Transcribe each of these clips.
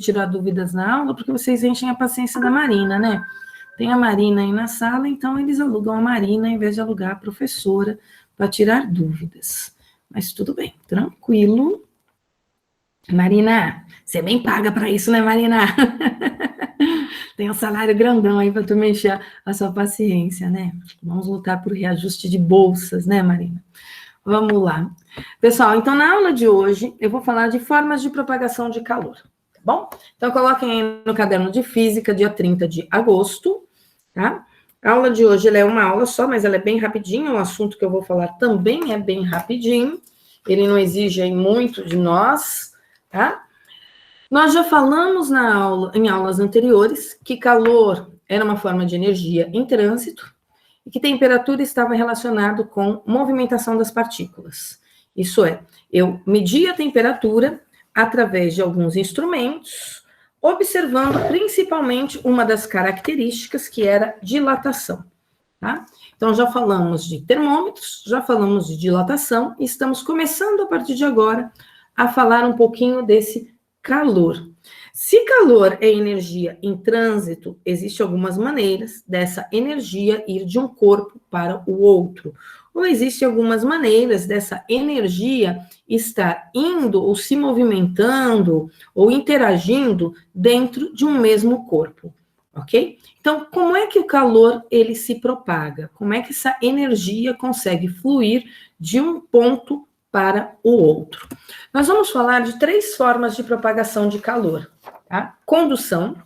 tirar dúvidas na aula, porque vocês enchem a paciência da Marina, né? Tem a Marina aí na sala, então eles alugam a Marina em vez de alugar a professora para tirar dúvidas. Mas tudo bem, tranquilo. Marina, você bem paga para isso, né, Marina? Tem um salário grandão aí para tu mexer a sua paciência, né? Vamos lutar por reajuste de bolsas, né, Marina? Vamos lá. Pessoal, então na aula de hoje eu vou falar de formas de propagação de calor, tá bom? Então coloquem aí no caderno de física, dia 30 de agosto, tá? A aula de hoje ela é uma aula só, mas ela é bem rapidinha, o assunto que eu vou falar também é bem rapidinho, ele não exige aí muito de nós, tá? Nós já falamos em aulas anteriores que calor era uma forma de energia em trânsito e que temperatura estava relacionado com movimentação das partículas. Isso é, eu medi a temperatura através de alguns instrumentos, observando principalmente uma das características que era dilatação, tá? Então, já falamos de termômetros, já falamos de dilatação, e estamos começando a partir de agora a falar um pouquinho desse calor. Se calor é energia em trânsito, existem algumas maneiras dessa energia ir de um corpo para o outro. Ou existem algumas maneiras dessa energia estar indo ou se movimentando ou interagindo dentro de um mesmo corpo, ok? Então, como é que o calor ele se propaga? Como é que essa energia consegue fluir de um ponto para o outro? Nós vamos falar de 3 formas de propagação de calor, tá? Condução,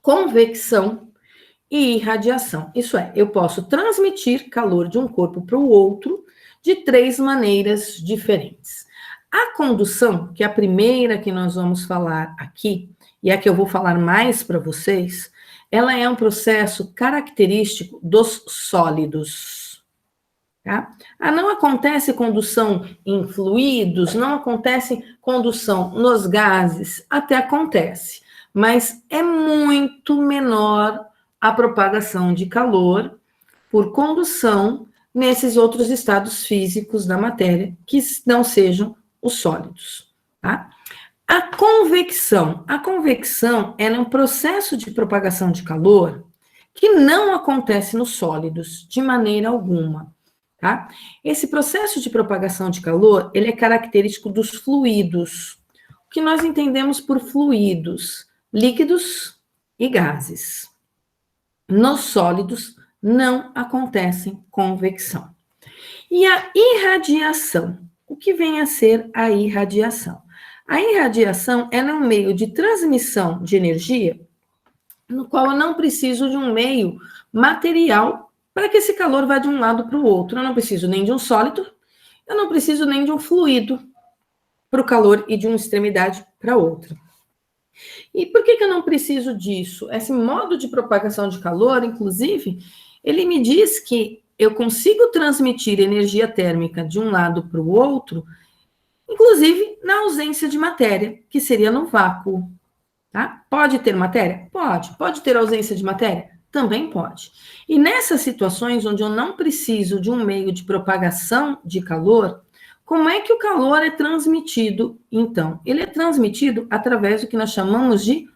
convecção e irradiação. Isso é, eu posso transmitir calor de um corpo para o outro de 3 maneiras diferentes. A condução, que é a primeira que nós vamos falar aqui, e é a que eu vou falar mais para vocês, ela é um processo característico dos sólidos. Tá? Não acontece condução em fluidos, não acontece condução nos gases, até acontece, mas é muito menor a propagação de calor por condução nesses outros estados físicos da matéria que não sejam os sólidos. Tá? A convecção é um processo de propagação de calor que não acontece nos sólidos de maneira alguma. Tá? Esse processo de propagação de calor, ele é característico dos fluidos. O que nós entendemos por fluidos? Líquidos e gases. Nos sólidos não acontece convecção. E a irradiação? O que vem a ser a irradiação? A irradiação é um meio de transmissão de energia no qual eu não preciso de um meio material para que esse calor vá de um lado para o outro. Eu não preciso nem de um sólido, eu não preciso nem de um fluido para o calor ir de uma extremidade para outra. E por que eu não preciso disso? Esse modo de propagação de calor, inclusive, ele me diz que eu consigo transmitir energia térmica de um lado para o outro, inclusive na ausência de matéria, que seria no vácuo. Tá? Pode ter matéria? Pode. Pode ter ausência de matéria? Também pode. E nessas situações onde eu não preciso de um meio de propagação de calor, como é que o calor é transmitido, então? Ele é transmitido através do que nós chamamos de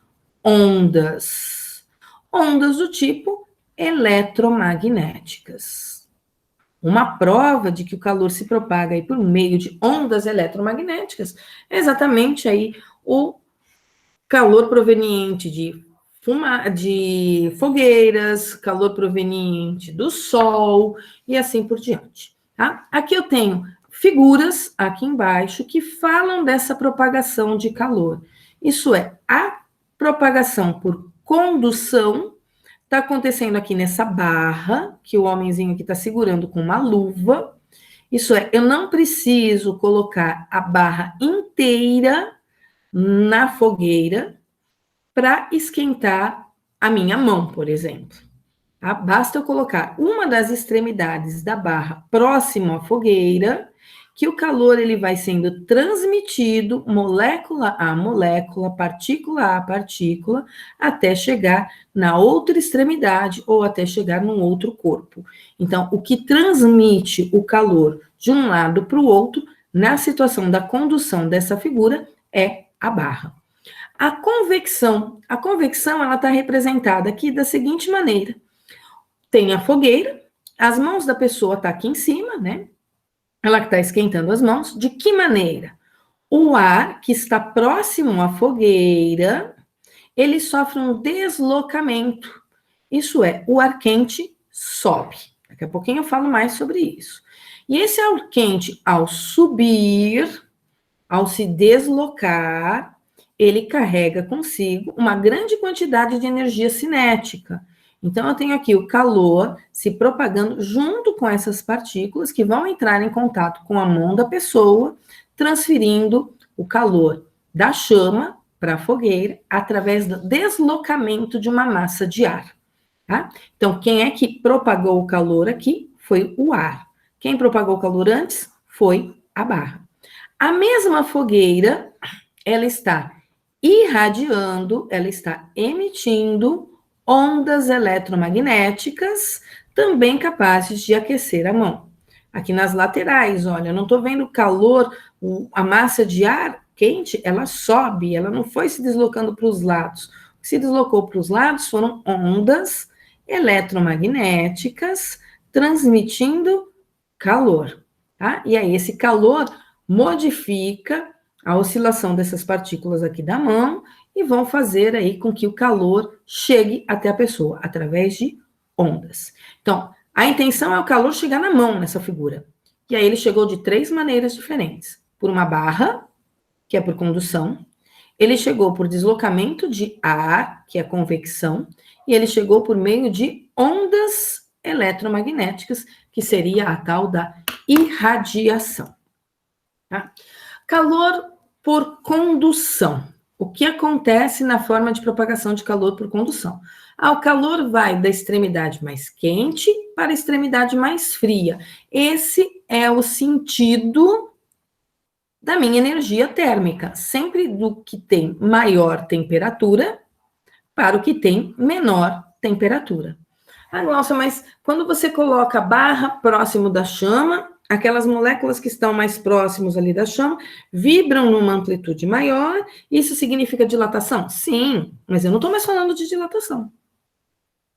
ondas. Ondas do tipo eletromagnéticas. Uma prova de que o calor se propaga aí por meio de ondas eletromagnéticas é exatamente aí o calor proveniente de fogueiras, calor proveniente do sol e assim por diante. Tá? Aqui eu tenho figuras aqui embaixo que falam dessa propagação de calor. Isso é, a propagação por condução está acontecendo aqui nessa barra, que o homenzinho aqui está segurando com uma luva. Isso é, eu não preciso colocar a barra inteira na fogueira para esquentar a minha mão, por exemplo. Tá? Basta eu colocar uma das extremidades da barra próximo à fogueira, que o calor ele vai sendo transmitido molécula a molécula, partícula a partícula, até chegar na outra extremidade ou até chegar num outro corpo. Então, o que transmite o calor de um lado para o outro, na situação da condução dessa figura, é a barra. A convecção ela está representada aqui da seguinte maneira. Tem a fogueira, as mãos da pessoa estão aqui em cima, né? Ela está esquentando as mãos. De que maneira? O ar que está próximo à fogueira, ele sofre um deslocamento. Isso é, o ar quente sobe. Daqui a pouquinho eu falo mais sobre isso. E esse ar quente, ao subir, ao se deslocar, ele carrega consigo uma grande quantidade de energia cinética. Então, eu tenho aqui o calor se propagando junto com essas partículas que vão entrar em contato com a mão da pessoa, transferindo o calor da chama para a fogueira através do deslocamento de uma massa de ar. Tá? Então, quem é que propagou o calor aqui? Foi o ar. Quem propagou o calor antes? Foi a barra. A mesma fogueira, ela está irradiando, ela está emitindo ondas eletromagnéticas, também capazes de aquecer a mão. Aqui nas laterais, olha, eu não estou vendo o calor, a massa de ar quente, ela sobe, ela não foi se deslocando para os lados. O que se deslocou para os lados foram ondas eletromagnéticas transmitindo calor, tá? E aí esse calor modifica a oscilação dessas partículas aqui da mão e vão fazer aí com que o calor chegue até a pessoa através de ondas. Então, a intenção é o calor chegar na mão nessa figura. E aí ele chegou de 3 maneiras diferentes. Por uma barra, que é por condução, ele chegou por deslocamento de ar, que é convecção, e ele chegou por meio de ondas eletromagnéticas, que seria a tal da irradiação. Tá? Calor por condução. O que acontece na forma de propagação de calor por condução? O calor vai da extremidade mais quente para a extremidade mais fria. Esse é o sentido da minha energia térmica, sempre do que tem maior temperatura para o que tem menor temperatura. Nossa, mas quando você coloca a barra próximo da chama, aquelas moléculas que estão mais próximos ali da chama vibram numa amplitude maior, isso significa dilatação? Sim, mas eu não estou mais falando de dilatação.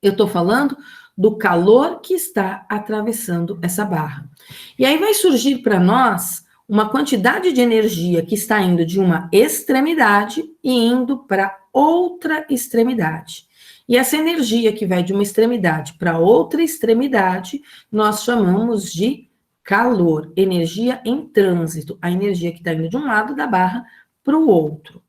Eu estou falando do calor que está atravessando essa barra. E aí vai surgir para nós uma quantidade de energia que está indo de uma extremidade e indo para outra extremidade. E essa energia que vai de uma extremidade para outra extremidade, nós chamamos de calor, energia em trânsito, a energia que está indo de um lado da barra para o outro.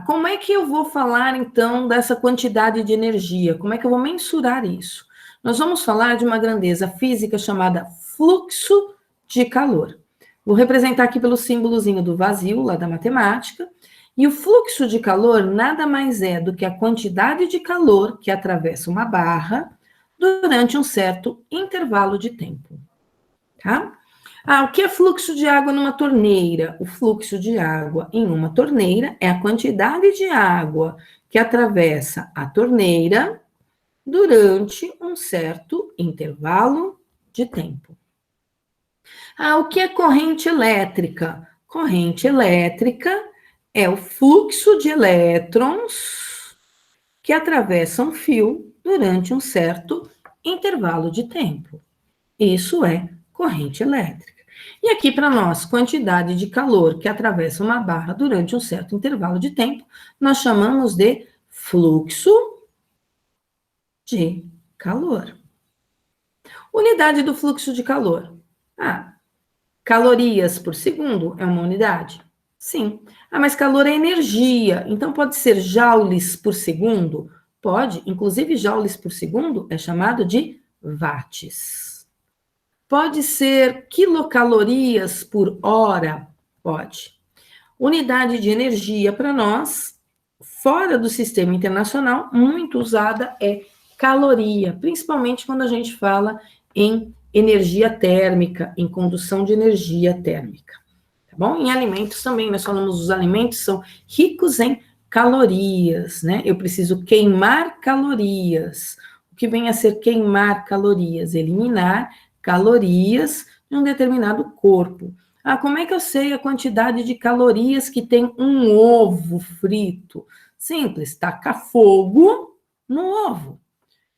Como é que eu vou falar, então, dessa quantidade de energia? Como é que eu vou mensurar isso? Nós vamos falar de uma grandeza física chamada fluxo de calor. Vou representar aqui pelo símbolozinho do vazio, lá da matemática. E o fluxo de calor nada mais é do que a quantidade de calor que atravessa uma barra durante um certo intervalo de tempo. Tá? O que é fluxo de água numa torneira? O fluxo de água em uma torneira é a quantidade de água que atravessa a torneira durante um certo intervalo de tempo. O que é corrente elétrica? Corrente elétrica é o fluxo de elétrons que atravessam um fio durante um certo intervalo de tempo. Isso é corrente elétrica. E aqui para nós, quantidade de calor que atravessa uma barra durante um certo intervalo de tempo, nós chamamos de fluxo de calor. Unidade do fluxo de calor. Calorias por segundo é uma unidade? Sim. Mas calor é energia, então pode ser joules por segundo? Pode, inclusive joules por segundo é chamado de watts. Pode ser quilocalorias por hora? Pode. Unidade de energia para nós, fora do sistema internacional, muito usada é caloria, principalmente quando a gente fala em energia térmica, em condução de energia térmica. Tá bom? Em alimentos também, nós falamos os alimentos são ricos em calorias, né? Eu preciso queimar calorias. O que vem a ser queimar calorias? Eliminar calorias de um determinado corpo. Ah, como é que eu sei a quantidade de calorias que tem um ovo frito? Simples, taca fogo no ovo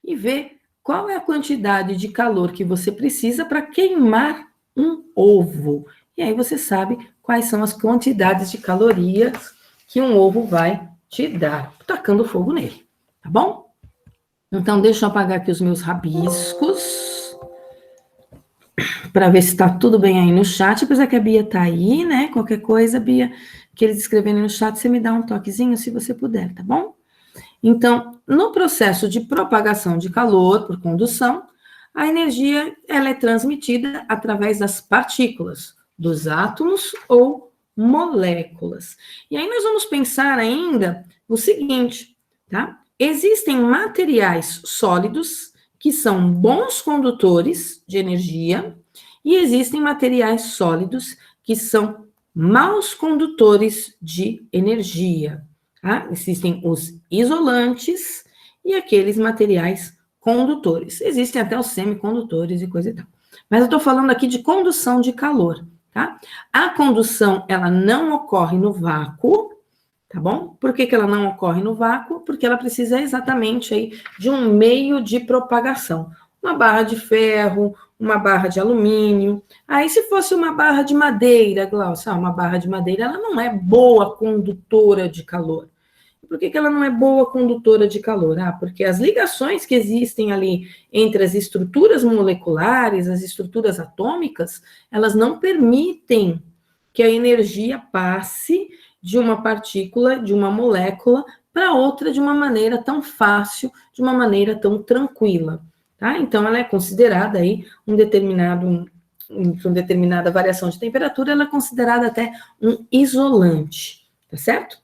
e vê qual é a quantidade de calor que você precisa para queimar um ovo. E aí você sabe quais são as quantidades de calorias que um ovo vai te dar, tacando fogo nele, tá bom? Então, deixa eu apagar aqui os meus rabiscos, para ver se está tudo bem aí no chat, apesar que a Bia está aí, né? Qualquer coisa, Bia, que eles escreverem no chat, você me dá um toquezinho, se você puder, tá bom? Então, no processo de propagação de calor por condução, a energia ela é transmitida através das partículas, dos átomos ou moléculas. E aí nós vamos pensar ainda o seguinte, tá? Existem materiais sólidos que são bons condutores de energia e existem materiais sólidos que são maus condutores de energia. Tá? Existem os isolantes e aqueles materiais condutores. Existem até os semicondutores e coisa e tal. Mas eu estou falando aqui de condução de calor, tá? A condução, ela não ocorre no vácuo, tá bom? Por que ela não ocorre no vácuo? Porque ela precisa exatamente aí de um meio de propagação. Uma barra de ferro, uma barra de alumínio. Aí, se fosse uma barra de madeira, Glaucia, uma barra de madeira, ela não é boa condutora de calor. Por que ela não é boa condutora de calor? Ah, porque as ligações que existem ali entre as estruturas moleculares, as estruturas atômicas, elas não permitem que a energia passe de uma partícula, de uma molécula, para outra de uma maneira tão fácil, de uma maneira tão tranquila. Tá? Então, ela é considerada aí uma determinada variação de temperatura, ela é considerada até um isolante, tá certo?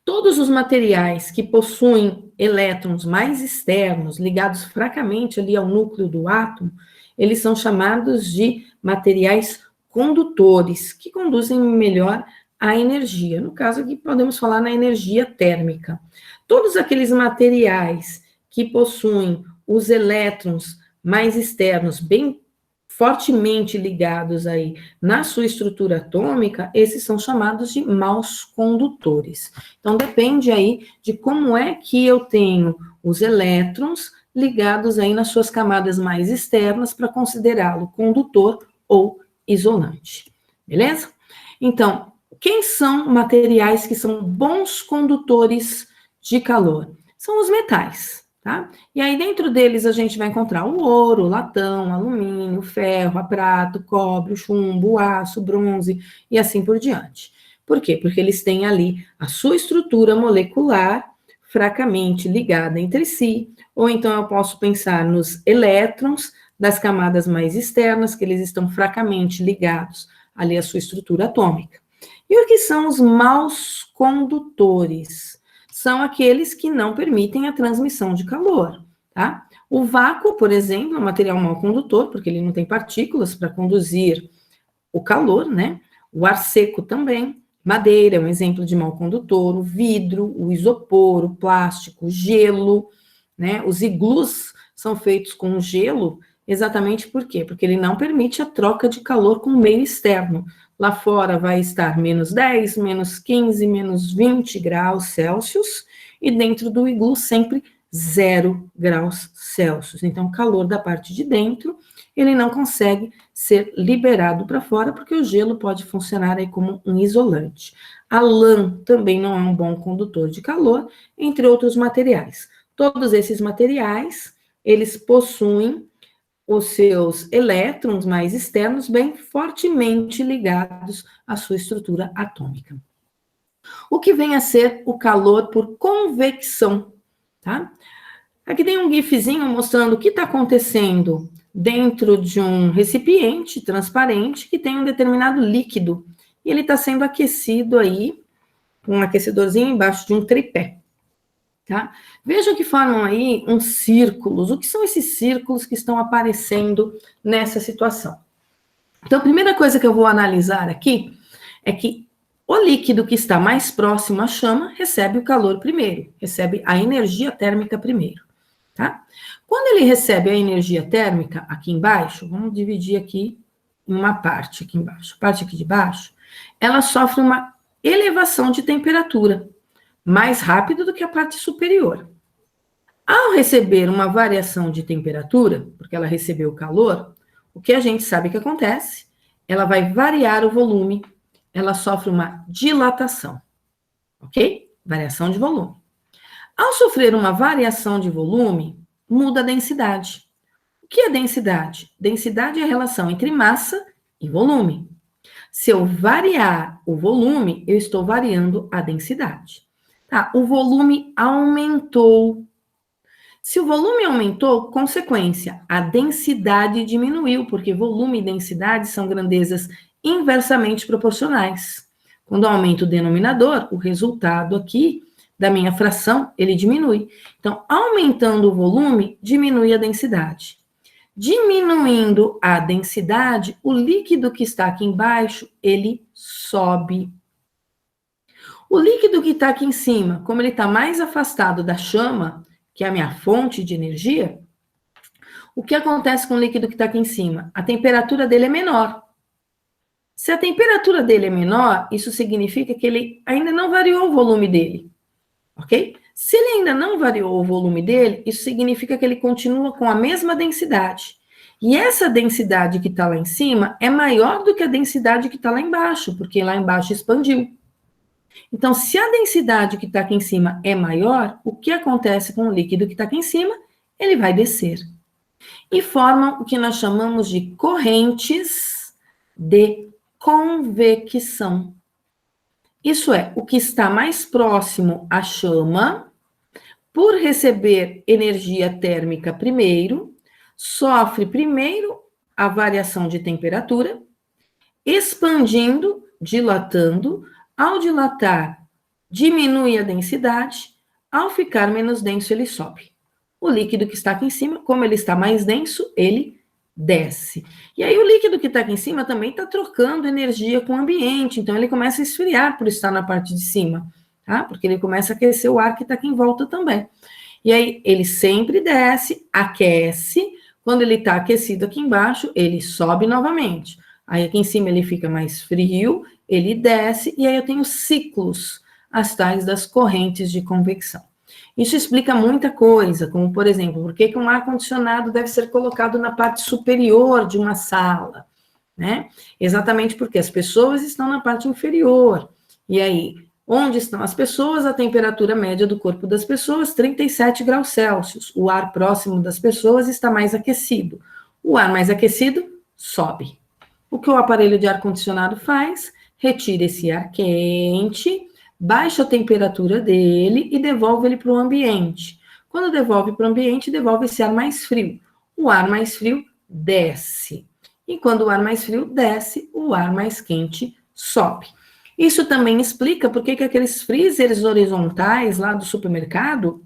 Todos os materiais que possuem elétrons mais externos, ligados fracamente ali ao núcleo do átomo, eles são chamados de materiais condutores, que conduzem melhor a energia. No caso aqui, podemos falar na energia térmica. Todos aqueles materiais que possuem os elétrons mais externos, bem fortemente ligados aí na sua estrutura atômica, esses são chamados de maus condutores. Então, depende aí de como é que eu tenho os elétrons ligados aí nas suas camadas mais externas para considerá-lo condutor ou isolante. Beleza? Então, quem são materiais que são bons condutores de calor? São os metais. Tá? E aí, dentro deles, a gente vai encontrar o ouro, o latão, o alumínio, o ferro, a prata, o cobre, o chumbo, o aço, o bronze e assim por diante. Por quê? Porque eles têm ali a sua estrutura molecular fracamente ligada entre si, ou então eu posso pensar nos elétrons das camadas mais externas, que eles estão fracamente ligados ali à sua estrutura atômica. E o que são os maus condutores? São aqueles que não permitem a transmissão de calor, tá? O vácuo, por exemplo, é um material mal condutor, porque ele não tem partículas para conduzir o calor, né? O ar seco também. Madeira é um exemplo de mal condutor, o vidro, o isopor, o plástico, o gelo, né? Os iglus são feitos com gelo, exatamente por quê? Porque ele não permite a troca de calor com o meio externo. Lá fora vai estar menos 10, menos 15, menos 20 graus Celsius, e dentro do iglu sempre 0 graus Celsius. Então, o calor da parte de dentro, ele não consegue ser liberado para fora, porque o gelo pode funcionar aí como um isolante. A lã também não é um bom condutor de calor, entre outros materiais. Todos esses materiais, eles possuem os seus elétrons mais externos bem fortemente ligados à sua estrutura atômica. O que vem a ser o calor por convecção, tá? Aqui tem um gifzinho mostrando o que está acontecendo dentro de um recipiente transparente que tem um determinado líquido, e ele está sendo aquecido aí, com um aquecedorzinho embaixo de um tripé. Tá? Vejam que formam aí uns círculos. O que são esses círculos que estão aparecendo nessa situação? Então, a primeira coisa que eu vou analisar aqui é que o líquido que está mais próximo à chama recebe o calor primeiro, recebe a energia térmica primeiro. Tá? Quando ele recebe a energia térmica aqui embaixo, vamos dividir aqui em uma parte aqui embaixo, a parte aqui de baixo, ela sofre uma elevação de temperatura, mais rápido do que a parte superior. Ao receber uma variação de temperatura, porque ela recebeu calor, o que a gente sabe que acontece? Ela vai variar o volume, ela sofre uma dilatação, ok? Variação de volume. Ao sofrer uma variação de volume, muda a densidade. O que é densidade? Densidade é a relação entre massa e volume. Se eu variar o volume, eu estou variando a densidade. Tá? O volume aumentou. Se o volume aumentou, consequência, a densidade diminuiu, porque volume e densidade são grandezas inversamente proporcionais. Quando aumenta o denominador, o resultado aqui da minha fração, ele diminui. Então, aumentando o volume, diminui a densidade. Diminuindo a densidade, o líquido que está aqui embaixo, ele sobe. O líquido que está aqui em cima, como ele está mais afastado da chama, que é a minha fonte de energia, o que acontece com o líquido que está aqui em cima? A temperatura dele é menor. Se a temperatura dele é menor, isso significa que ele ainda não variou o volume dele, ok? Se ele ainda não variou o volume dele, isso significa que ele continua com a mesma densidade. E essa densidade que está lá em cima é maior do que a densidade que está lá embaixo, porque lá embaixo expandiu. Então, se a densidade que está aqui em cima é maior, o que acontece com o líquido que está aqui em cima? Ele vai descer. E formam o que nós chamamos de correntes de convecção. Isso é, o que está mais próximo à chama, por receber energia térmica primeiro, sofre primeiro a variação de temperatura, expandindo, dilatando. Ao dilatar, diminui a densidade, ao ficar menos denso, ele sobe. O líquido que está aqui em cima, como ele está mais denso, ele desce. E aí o líquido que está aqui em cima também está trocando energia com o ambiente, então ele começa a esfriar por estar na parte de cima, tá? Porque ele começa a aquecer o ar que está aqui em volta também. E aí ele sempre desce, aquece, quando ele está aquecido aqui embaixo, ele sobe novamente. Aí aqui em cima ele fica mais frio, ele desce, e aí eu tenho ciclos, as tais das correntes de convecção. Isso explica muita coisa, como, por exemplo, por que um ar-condicionado deve ser colocado na parte superior de uma sala, né? Exatamente porque as pessoas estão na parte inferior. E aí, onde estão as pessoas? A temperatura média do corpo das pessoas, 37 graus Celsius. O ar próximo das pessoas está mais aquecido. O ar mais aquecido sobe. O que o aparelho de ar-condicionado faz? Retira esse ar quente, baixa a temperatura dele e devolve ele para o ambiente. Quando devolve para o ambiente, devolve esse ar mais frio. O ar mais frio desce. E quando o ar mais frio desce, o ar mais quente sobe. Isso também explica por que aqueles freezers horizontais lá do supermercado,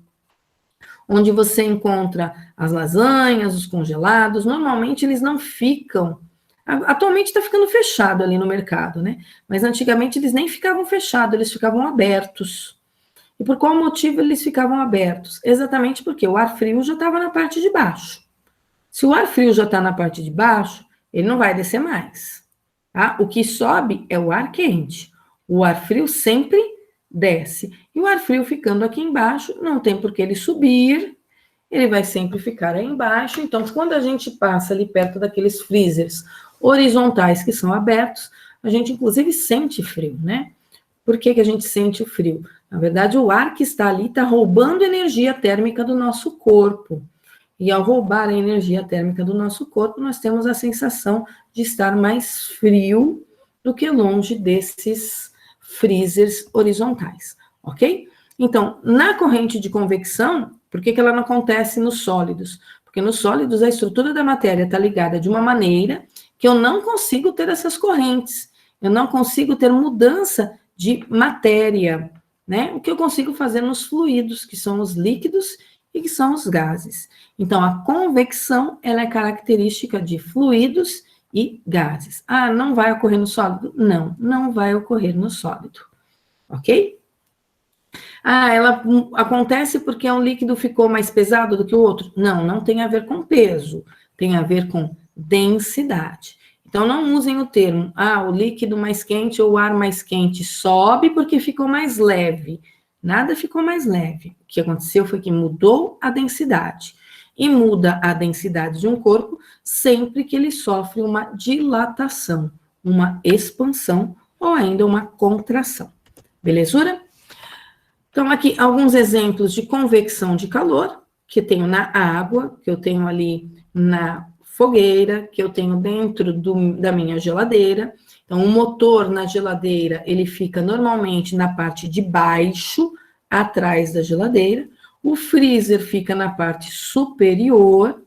onde você encontra as lasanhas, os congelados, normalmente eles não ficam. Atualmente está ficando fechado ali no mercado, né? Mas antigamente eles nem ficavam fechados, eles ficavam abertos. E por qual motivo eles ficavam abertos? Exatamente porque o ar frio já estava na parte de baixo. Se o ar frio já está na parte de baixo, ele não vai descer mais. Tá? O que sobe é o ar quente. O ar frio sempre desce. E o ar frio ficando aqui embaixo, não tem por que ele subir, ele vai sempre ficar aí embaixo. Então, quando a gente passa ali perto daqueles freezers horizontais que são abertos, a gente inclusive sente frio, né? Por que a gente sente o frio? Na verdade, o ar que está ali está roubando energia térmica do nosso corpo. E ao roubar a energia térmica do nosso corpo, nós temos a sensação de estar mais frio do que longe desses freezers horizontais, ok? Então, na corrente de convecção, por que ela não acontece nos sólidos? Porque nos sólidos a estrutura da matéria está ligada de uma maneira que eu não consigo ter essas correntes, eu não consigo ter mudança de matéria, né? O que eu consigo fazer nos fluidos, que são os líquidos e que são os gases. Então, a convecção, ela é característica de fluidos e gases. Ah, não vai ocorrer no sólido? Não, não vai ocorrer no sólido, ok? Ah, ela acontece porque um líquido ficou mais pesado do que o outro? Não, não tem a ver com peso, tem a ver com densidade. Então, não usem o termo, o líquido mais quente ou o ar mais quente sobe porque ficou mais leve. Nada ficou mais leve. O que aconteceu foi que mudou a densidade. E muda a densidade de um corpo sempre que ele sofre uma dilatação, uma expansão ou ainda uma contração. Belezura? Então, aqui alguns exemplos de convecção de calor, que eu tenho na água, que eu tenho ali na fogueira, que eu tenho dentro da minha geladeira. Então, o motor na geladeira, ele fica normalmente na parte de baixo, atrás da geladeira. O freezer fica na parte superior,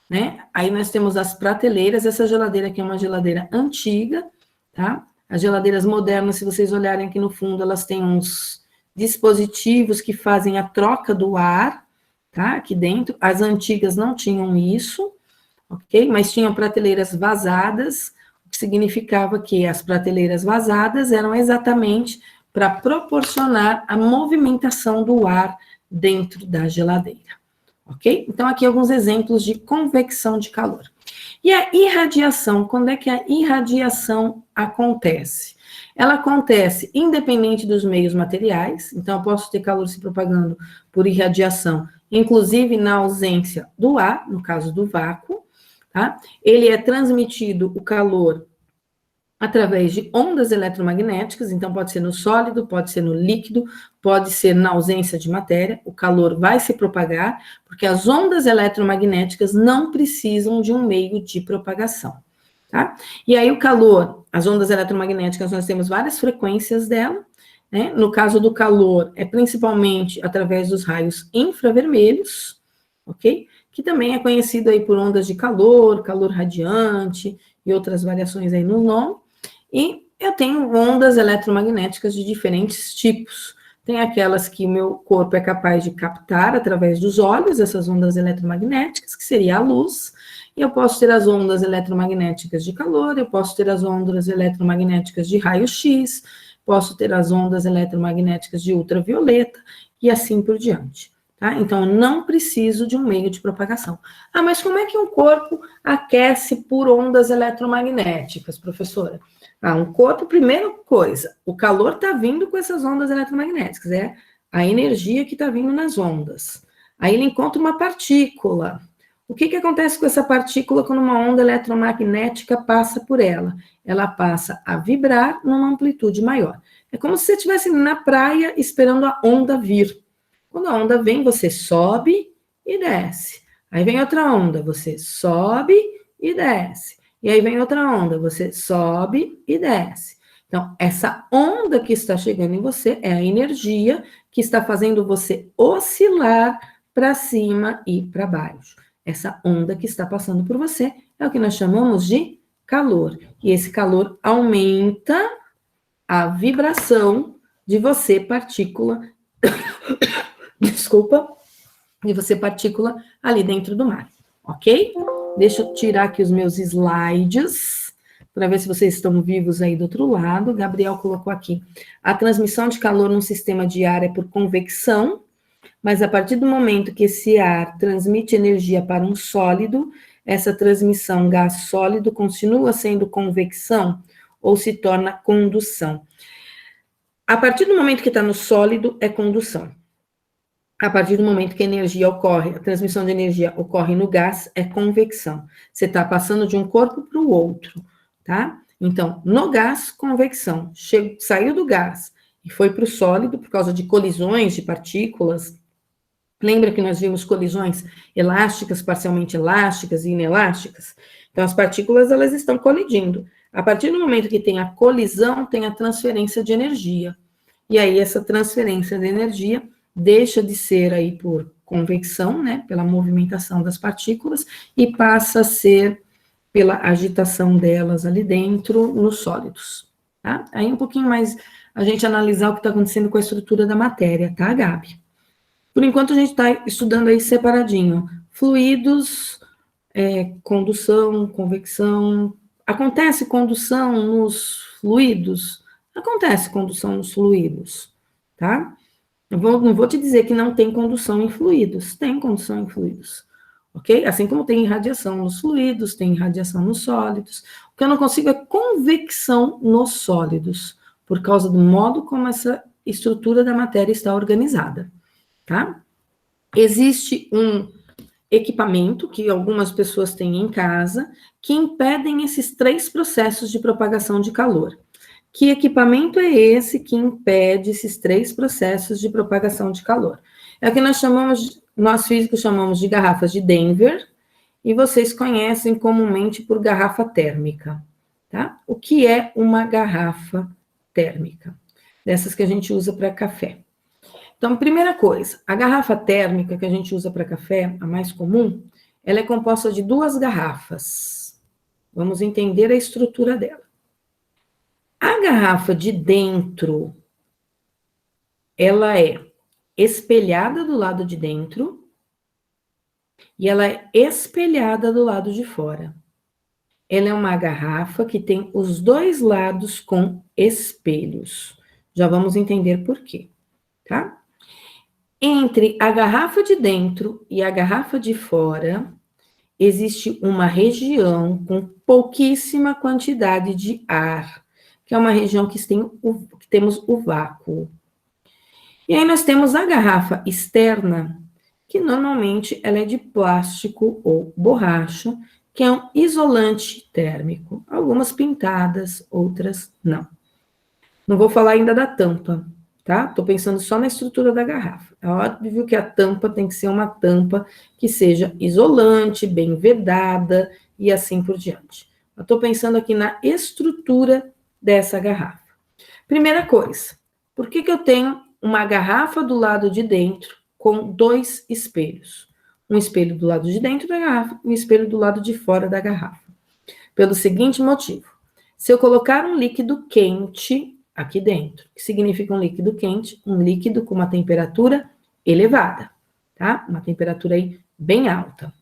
né? Aí nós temos as prateleiras. Essa geladeira aqui é uma geladeira antiga, tá? As geladeiras modernas, se vocês olharem aqui no fundo, elas têm uns dispositivos que fazem a troca do ar, tá? Aqui dentro. As antigas não tinham isso, ok? Mas tinham prateleiras vazadas, o que significava que as prateleiras vazadas eram exatamente para proporcionar a movimentação do ar dentro da geladeira, ok? Então, aqui alguns exemplos de convecção de calor. E a irradiação, quando é que a irradiação acontece? Ela acontece independente dos meios materiais, então eu posso ter calor se propagando por irradiação, inclusive na ausência do ar, no caso do vácuo, tá? Ele é transmitido, o calor, através de ondas eletromagnéticas, então pode ser no sólido, pode ser no líquido, pode ser na ausência de matéria, o calor vai se propagar, porque as ondas eletromagnéticas não precisam de um meio de propagação, tá? E aí o calor, as ondas eletromagnéticas, nós temos várias frequências dela, né? No caso do calor, é principalmente através dos raios infravermelhos, ok? Que também é conhecido aí por ondas de calor, calor radiante e outras variações aí no nome. E eu tenho ondas eletromagnéticas de diferentes tipos. Tem aquelas que o meu corpo é capaz de captar através dos olhos, essas ondas eletromagnéticas, que seria a luz. E eu posso ter as ondas eletromagnéticas de calor, eu posso ter as ondas eletromagnéticas de raio-x, posso ter as ondas eletromagnéticas de ultravioleta, e assim por diante. Tá? Então, eu não preciso de um meio de propagação. Mas como é que um corpo aquece por ondas eletromagnéticas, professora? Um corpo, primeira coisa, o calor está vindo com essas ondas eletromagnéticas, é a energia que está vindo nas ondas. Aí ele encontra uma partícula. O que acontece com essa partícula quando uma onda eletromagnética passa por ela? Ela passa a vibrar numa amplitude maior. É como se você estivesse na praia esperando a onda vir. Quando a onda vem, você sobe e desce. Aí vem outra onda, você sobe e desce. E aí vem outra onda, você sobe e desce. Então, essa onda que está chegando em você é a energia que está fazendo você oscilar para cima e para baixo. Essa onda que está passando por você é o que nós chamamos de calor. E esse calor aumenta a vibração de você, partícula, desculpa, de você, partícula, ali dentro do mar, ok? Deixa eu tirar aqui os meus slides, para ver se vocês estão vivos aí do outro lado. Gabriel colocou aqui. A transmissão de calor num sistema de ar é por convecção, mas a partir do momento que esse ar transmite energia para um sólido, essa transmissão gás sólido continua sendo convecção ou se torna condução. A partir do momento que está no sólido, é condução. A partir do momento que a energia ocorre, a transmissão de energia ocorre no gás, é convecção. Você está passando de um corpo para o outro, tá? Então, no gás, convecção. Saiu do gás e foi para o sólido por causa de colisões de partículas. Lembra que nós vimos colisões elásticas, parcialmente elásticas e inelásticas? Então, as partículas, elas estão colidindo. A partir do momento que tem a colisão, tem a transferência de energia. E aí, essa transferência de energia deixa de ser aí por convecção, né, pela movimentação das partículas, e passa a ser pela agitação delas ali dentro, nos sólidos, tá? Aí um pouquinho mais a gente analisar o que está acontecendo com a estrutura da matéria, tá, Gabi? Por enquanto a gente está estudando aí separadinho, fluidos, condução, convecção. Acontece condução nos fluidos? Acontece condução nos fluidos, tá? Não vou te dizer que não tem condução em fluidos. Tem condução em fluidos. ok? Assim como tem irradiação nos fluidos, tem irradiação nos sólidos. O que eu não consigo é convecção nos sólidos, por causa do modo como essa estrutura da matéria está organizada, tá? Existe um equipamento que algumas pessoas têm em casa que impedem esses 3 processos de propagação de calor. Que equipamento é esse que impede esses 3 processos de propagação de calor? É o que nós físicos chamamos de garrafas de Denver, e vocês conhecem comumente por garrafa térmica, tá? O que é uma garrafa térmica? Dessas que a gente usa para café. Então, primeira coisa, a garrafa térmica que a gente usa para café, a mais comum, ela é composta de 2 garrafas. Vamos entender a estrutura dela. A garrafa de dentro, ela é espelhada do lado de dentro e ela é espelhada do lado de fora. Ela é uma garrafa que tem os 2 lados com espelhos. Já vamos entender por quê, tá? Entre a garrafa de dentro e a garrafa de fora, existe uma região com pouquíssima quantidade de ar, que é uma região que temos o vácuo. E aí nós temos a garrafa externa, que normalmente ela é de plástico ou borracha, que é um isolante térmico. Algumas pintadas, outras não. Não vou falar ainda da tampa, tá? Estou pensando só na estrutura da garrafa. É óbvio que a tampa tem que ser uma tampa que seja isolante, bem vedada e assim por diante. Eu estou pensando aqui na estrutura dessa garrafa. Primeira coisa, por que eu tenho uma garrafa do lado de dentro com 2 espelhos? Um espelho do lado de dentro da garrafa e um espelho do lado de fora da garrafa. Pelo seguinte motivo: se eu colocar um líquido quente aqui dentro, que significa um líquido quente, um líquido com uma temperatura elevada, tá? Uma temperatura aí bem alta.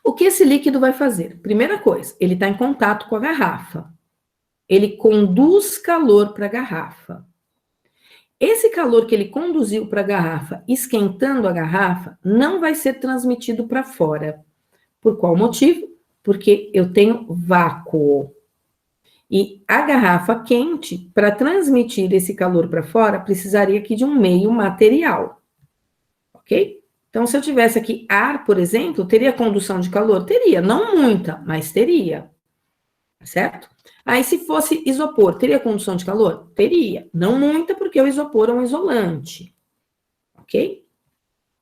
O que esse líquido vai fazer? Primeira coisa, ele está em contato com a garrafa. Ele conduz calor para a garrafa. Esse calor que ele conduziu para a garrafa, esquentando a garrafa, não vai ser transmitido para fora. Por qual motivo? Porque eu tenho vácuo. E a garrafa quente, para transmitir esse calor para fora, precisaria aqui de um meio material. Ok? Então, se eu tivesse aqui ar, por exemplo, teria condução de calor? Teria, não muita, mas teria. Certo? Aí, se fosse isopor, teria condução de calor? Teria. Não muita, porque o isopor é um isolante. Ok?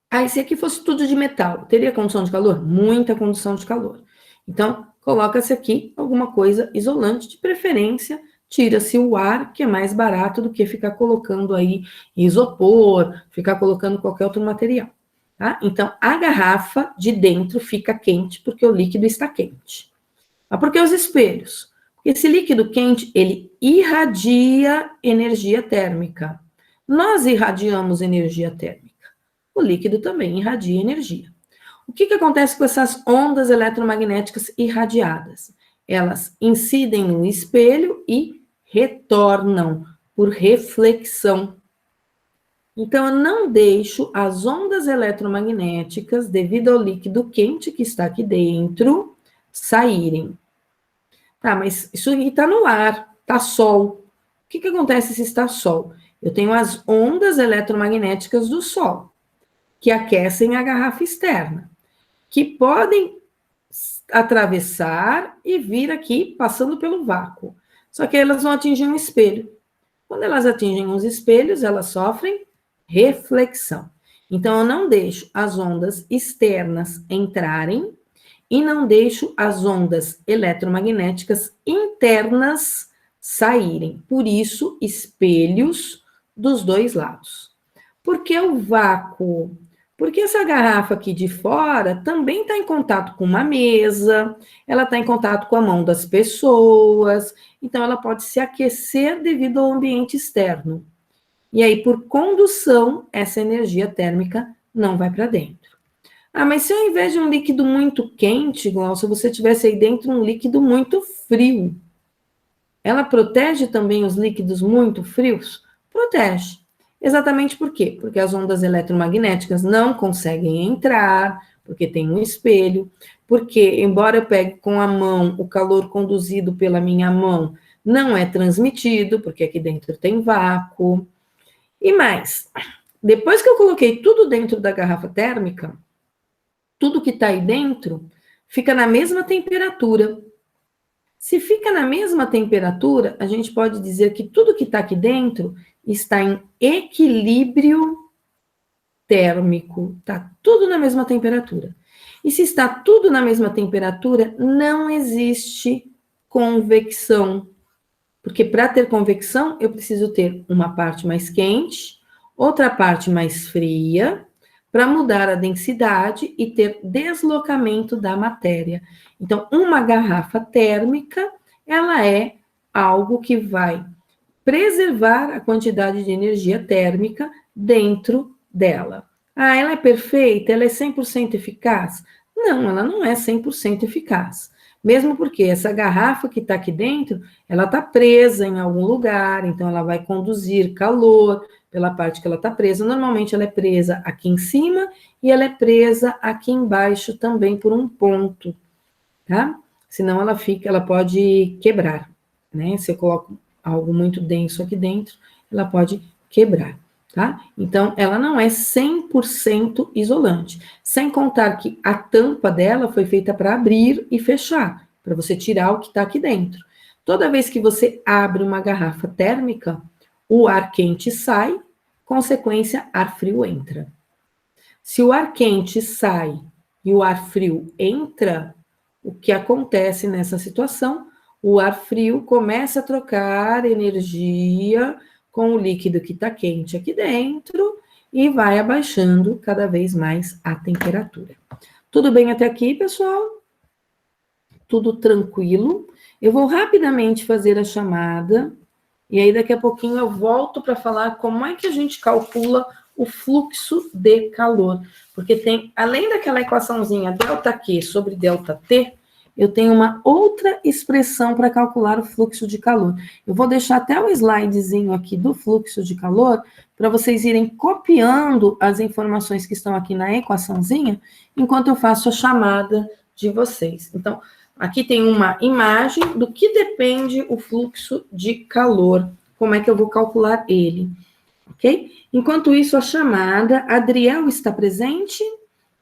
Aí, se aqui fosse tudo de metal, teria condução de calor? Muita condução de calor. Então, coloca-se aqui alguma coisa isolante, de preferência, tira-se o ar, que é mais barato do que ficar colocando aí isopor, ficar colocando qualquer outro material. Tá? Então, a garrafa de dentro fica quente, porque o líquido está quente. Mas por que os espelhos? Porque esse líquido quente, ele irradia energia térmica. Nós irradiamos energia térmica. O líquido também irradia energia. O que acontece com essas ondas eletromagnéticas irradiadas? Elas incidem no espelho e retornam por reflexão. Então, eu não deixo as ondas eletromagnéticas, devido ao líquido quente que está aqui dentro, saírem. Tá, mas isso aqui está no ar, está sol. O que acontece se está sol? Eu tenho as ondas eletromagnéticas do sol, que aquecem a garrafa externa, que podem atravessar e vir aqui passando pelo vácuo. Só que elas vão atingir um espelho. Quando elas atingem os espelhos, elas sofrem reflexão. Então, eu não deixo as ondas externas entrarem e não deixo as ondas eletromagnéticas internas saírem. Por isso, espelhos dos 2 lados. Por que o vácuo? Porque essa garrafa aqui de fora também está em contato com uma mesa, ela está em contato com a mão das pessoas, então ela pode se aquecer devido ao ambiente externo. E aí, por condução, essa energia térmica não vai para dentro. Ah, mas se ao invés de um líquido muito quente, igual se você tivesse aí dentro um líquido muito frio, ela protege também os líquidos muito frios? Protege. Exatamente por quê? Porque as ondas eletromagnéticas não conseguem entrar, porque tem um espelho, porque, embora eu pegue com a mão, o calor conduzido pela minha mão não é transmitido, porque aqui dentro tem vácuo. E mais, depois que eu coloquei tudo dentro da garrafa térmica, tudo que está aí dentro fica na mesma temperatura. Se fica na mesma temperatura, a gente pode dizer que tudo que está aqui dentro está em equilíbrio térmico, está tudo na mesma temperatura. E se está tudo na mesma temperatura, não existe convecção. Porque para ter convecção, eu preciso ter uma parte mais quente, outra parte mais fria, para mudar a densidade e ter deslocamento da matéria. Então, uma garrafa térmica, ela é algo que vai preservar a quantidade de energia térmica dentro dela. Ah, ela é perfeita? Ela é 100% eficaz? Não, ela não é 100% eficaz. Mesmo porque essa garrafa que está aqui dentro, ela está presa em algum lugar, então ela vai conduzir calor pela parte que ela está presa. Normalmente ela é presa aqui em cima e ela é presa aqui embaixo também por um ponto, tá? Senão ela pode quebrar, né? Se eu coloco algo muito denso aqui dentro, ela pode quebrar, tá? Então, ela não é 100% isolante. Sem contar que a tampa dela foi feita para abrir e fechar, para você tirar o que está aqui dentro. Toda vez que você abre uma garrafa térmica, o ar quente sai, consequência, ar frio entra. Se o ar quente sai e o ar frio entra, o que acontece nessa situação? O ar frio começa a trocar energia com o líquido que está quente aqui dentro e vai abaixando cada vez mais a temperatura. Tudo bem até aqui, pessoal? Tudo tranquilo? Eu vou rapidamente fazer a chamada e aí daqui a pouquinho eu volto para falar como é que a gente calcula o fluxo de calor. Porque tem, além daquela equaçãozinha ΔQ sobre ΔT, eu tenho uma outra expressão para calcular o fluxo de calor. Eu vou deixar até o slidezinho aqui do fluxo de calor, para vocês irem copiando as informações que estão aqui na equaçãozinha, enquanto eu faço a chamada de vocês. Então, aqui tem uma imagem do que depende o fluxo de calor, como é que eu vou calcular ele, ok? Enquanto isso, a chamada, Adriel está presente?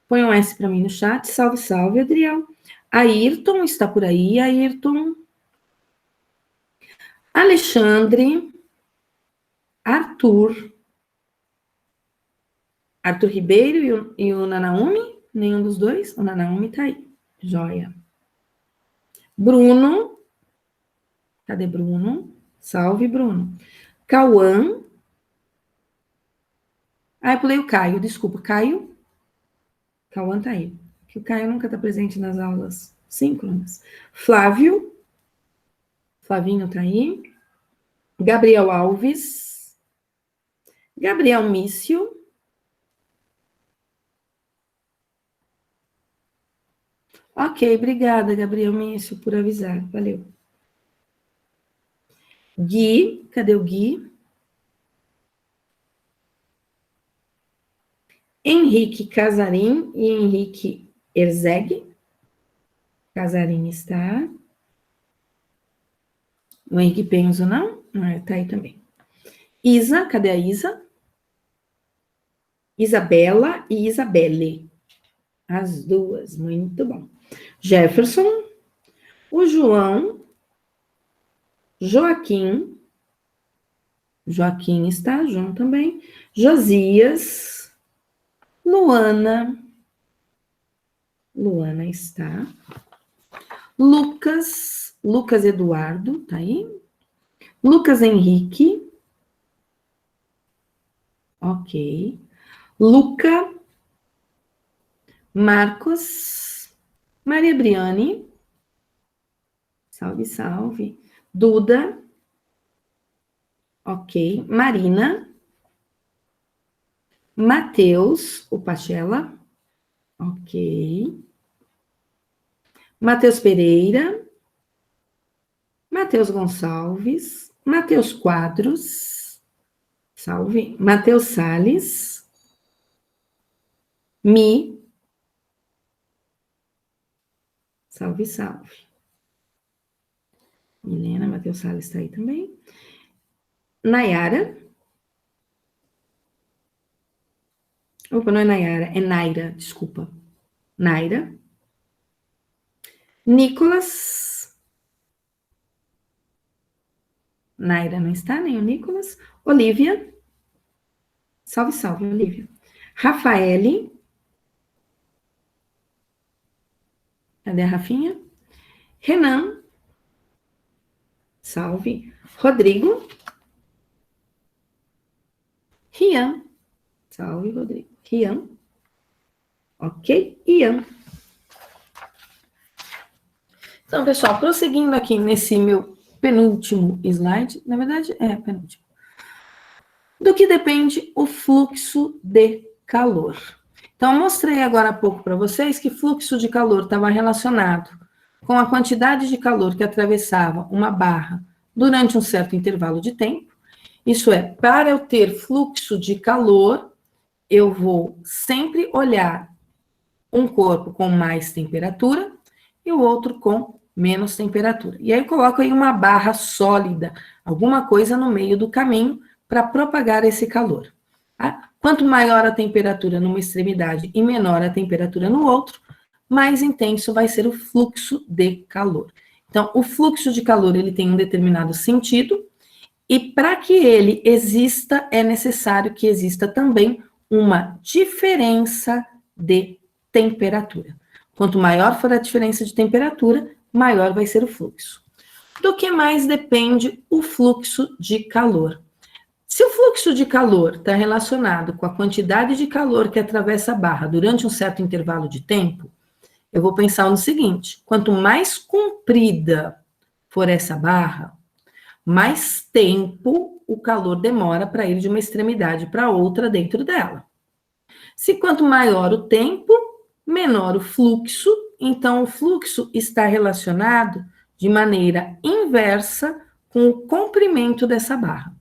Põe um S para mim no chat, salve, salve, Adriel. Ayrton está por aí, Ayrton. Alexandre. Arthur. Arthur Ribeiro e o Nanaumi? Nenhum dos dois? O Nanaumi está aí. Joia. Bruno. Cadê Bruno? Salve, Bruno. Cauã. Ah, eu pulei o Caio, desculpa. Caio? Cauã tá aí. Que o Caio nunca está presente nas aulas síncronas. Flávio. Flavinho tá aí. Gabriel Alves. Gabriel Mício. Ok, obrigada, Gabriel Mício, por avisar. Valeu. Gui, cadê o Gui? Henrique Casarim e Henrique Erzeg. Casarim está. O Henrique Penzo, não? Ah, tá aí também. Isa, cadê a Isa? Isabela e Isabelle. As duas, muito bom. Jefferson, o João, Joaquim está, João também. Josias, Luana está. Lucas Eduardo, tá aí? Lucas Henrique. Ok. Luca. Marcos. Maria Briane. Salve, salve. Duda. Ok. Marina. Matheus, o Pachela. Ok. Matheus Pereira. Matheus Gonçalves. Matheus Quadros. Salve. Matheus Salles. Mi. Salve, salve. Milena, Matheus Salles está aí também. Nayara. Opa, não é Nayara, é Naira, desculpa. Naira. Nicolas. Naira não está, nem o Nicolas. Olivia. Salve, salve, Olivia. Rafaele. Cadê a Rafinha? Renan. Salve. Rodrigo. Rian. Salve, Rodrigo. Rian. Ok, Ian. Então, pessoal, prosseguindo aqui nesse meu penúltimo slide, na verdade, penúltimo. Do que depende o fluxo de calor? Então, eu mostrei agora há pouco para vocês que fluxo de calor estava relacionado com a quantidade de calor que atravessava uma barra durante um certo intervalo de tempo. Isso é, para eu ter fluxo de calor, eu vou sempre olhar um corpo com mais temperatura e o outro com menos temperatura. E aí eu coloco aí uma barra sólida, alguma coisa no meio do caminho para propagar esse calor. Tá? Quanto maior a temperatura numa extremidade e menor a temperatura no outro, mais intenso vai ser o fluxo de calor. Então, o fluxo de calor ele tem um determinado sentido e para que ele exista é necessário que exista também uma diferença de temperatura. Quanto maior for a diferença de temperatura, maior vai ser o fluxo. Do que mais depende o fluxo de calor? Se o fluxo de calor está relacionado com a quantidade de calor que atravessa a barra durante um certo intervalo de tempo, eu vou pensar no seguinte: quanto mais comprida for essa barra, mais tempo o calor demora para ir de uma extremidade para outra dentro dela. Se quanto maior o tempo, menor o fluxo, então o fluxo está relacionado de maneira inversa com o comprimento dessa barra.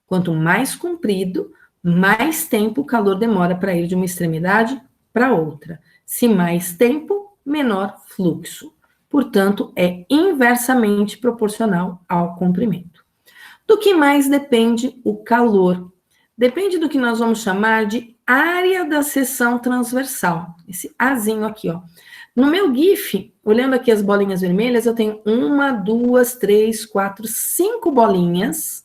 Quanto mais comprido, mais tempo o calor demora para ir de uma extremidade para outra. Se mais tempo, menor fluxo. Portanto, é inversamente proporcional ao comprimento. Do que mais depende o calor? Depende do que nós vamos chamar de área da seção transversal. Esse Azinho aqui, ó. No meu GIF, olhando aqui as bolinhas vermelhas, eu tenho 1, 2, 3, 4, 5 bolinhas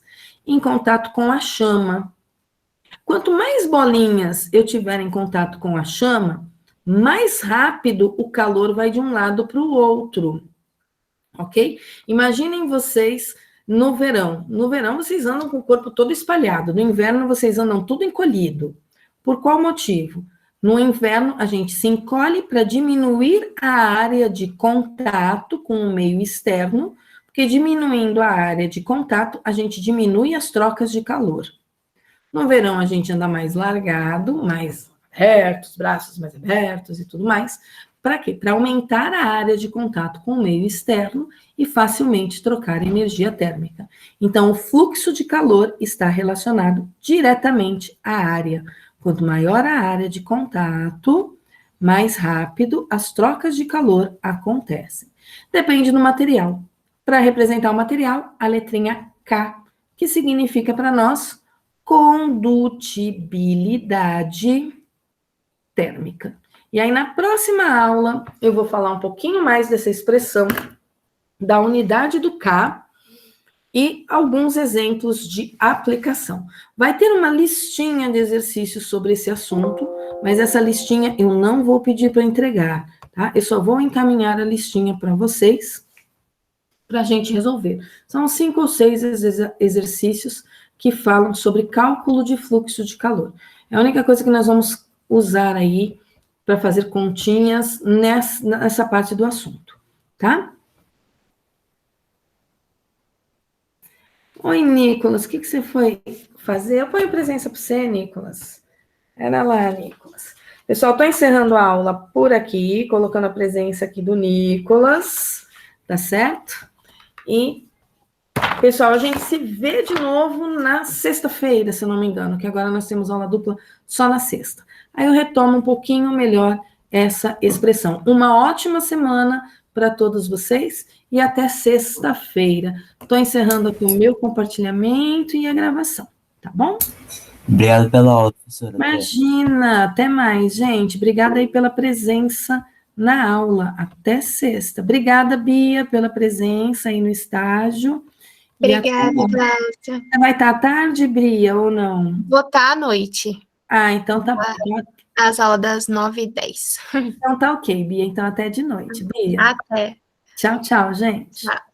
em contato com a chama. Quanto mais bolinhas eu tiver em contato com a chama, mais rápido o calor vai de um lado para o outro, ok? Imaginem vocês no verão. No verão vocês andam com o corpo todo espalhado, no inverno vocês andam tudo encolhido. Por qual motivo? No inverno a gente se encolhe para diminuir a área de contato com o meio externo, porque diminuindo a área de contato, a gente diminui as trocas de calor. No verão, a gente anda mais largado, mais abertos, braços mais abertos e tudo mais. Para quê? Para aumentar a área de contato com o meio externo e facilmente trocar energia térmica. Então, o fluxo de calor está relacionado diretamente à área. Quanto maior a área de contato, mais rápido as trocas de calor acontecem. Depende do material. Para representar o material, a letrinha K, que significa para nós condutibilidade térmica. E aí, na próxima aula, eu vou falar um pouquinho mais dessa expressão, da unidade do K e alguns exemplos de aplicação. Vai ter uma listinha de exercícios sobre esse assunto, mas essa listinha eu não vou pedir para entregar, tá? Eu só vou encaminhar a listinha para vocês, para a gente resolver. São 5 ou 6 exercícios que falam sobre cálculo de fluxo de calor. É a única coisa que nós vamos usar aí para fazer continhas nessa parte do assunto, tá? Oi, Nicolas, o que você foi fazer? Eu ponho presença para você, Nicolas. Era lá, Nicolas. Pessoal, estou encerrando a aula por aqui, colocando a presença aqui do Nicolas, tá certo? E, pessoal, a gente se vê de novo na sexta-feira, se eu não me engano, que agora nós temos aula dupla só na sexta. Aí eu retomo um pouquinho melhor essa expressão. Uma ótima semana para todos vocês e até sexta-feira. Estou encerrando aqui o meu compartilhamento e a gravação, tá bom? Obrigado pela aula, professora. Imagina, até mais, gente. Obrigada aí pela presença na aula. Até sexta. Obrigada, Bia, pela presença aí no estágio. Obrigada, Cláudia. Você vai estar à tarde, Bia, ou não? Vou estar à noite. Ah, então tá bom. As aulas das 9h10. Então tá ok, Bia. Então até de noite, Bia. Até. Tchau, tchau, gente. Tchau.